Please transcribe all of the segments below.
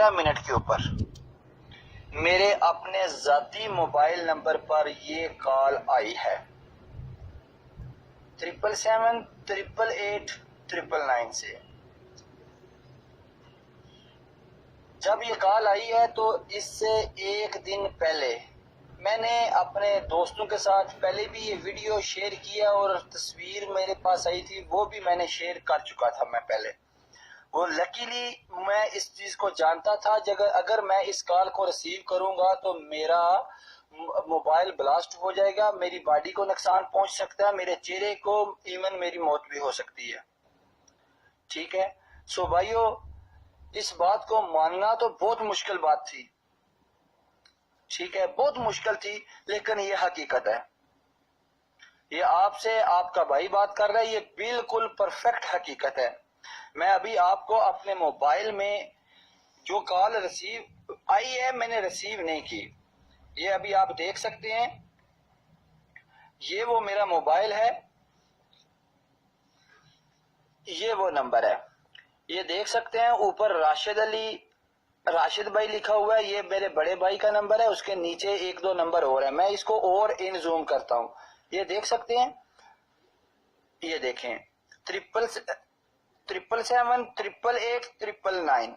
13 minute के ऊपर मेरे अपने जाती मोबाइल नंबर पर ये कॉल आई है 777-888-999 से। जब ये कॉल आई है तो इससे एक दिन पहले मैंने अपने दोस्तों के साथ पहले भी ये वीडियो शेयर किया और तस्वीर मेरे पास आई थी, वो भी मैंने शेयर कर चुका था मैं पहले। वो लकीली मैं इस चीज को जानता था अगर मैं इस कॉल को रिसीव करूंगा तो मेरा मोबाइल ब्लास्ट हो जाएगा, मेरी बॉडी को नुकसान पहुंच सकता है, मेरे चेहरे को, इवन मेरी मौत भी हो सकती है। ठीक है, सो भाइयों, इस बात को मानना तो बहुत मुश्किल बात थी। ठीक है, बहुत मुश्किल थी, लेकिन ये हकीकत है। ये आपसे आपका भाई बात कर रहा है, ये बिल्कुल परफेक्ट हकीकत है। मैं अभी आपको अपने मोबाइल में जो कॉल रिसीव आई है मैंने रिसीव नहीं की, ये अभी आप देख सकते हैं। ये वो मेरा मोबाइल है, ये वो नंबर है, ये देख सकते हैं। ऊपर राशिद भाई लिखा हुआ है, ये मेरे बड़े भाई का नंबर है, उसके नीचे एक दो नंबर और है। मैं इसको और इन जूम करता हूं, ये देख सकते हैं। ये देखें 777-888-999।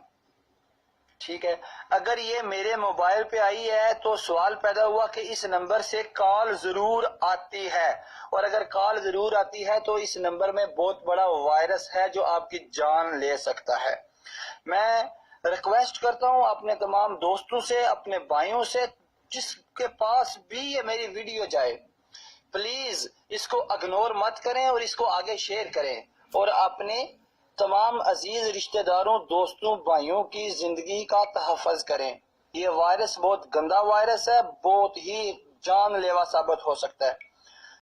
ठीक है, अगर ये मेरे मोबाइल पे आई है तो सवाल पैदा हुआ कि इस नंबर से कॉल जरूर आती है, और अगर कॉल जरूर आती है तो इस नंबर में बहुत बड़ा वायरस है जो आपकी जान ले सकता है। मैं रिक्वेस्ट करता हूं अपने तमाम दोस्तों से, अपने भाइयों से, जिसके पास भी ये मेरी वीडियो जाए, प्लीज इसको इग्नोर मत करें और इसको आगे शेयर करें, और अपने तमाम अजीज रिश्तेदारों, दोस्तों, भाइयों की जिंदगी का तहफ़्फ़ुज़ करें। ये वायरस बहुत गंदा वायरस है, बहुत ही जानलेवा साबित हो सकता है।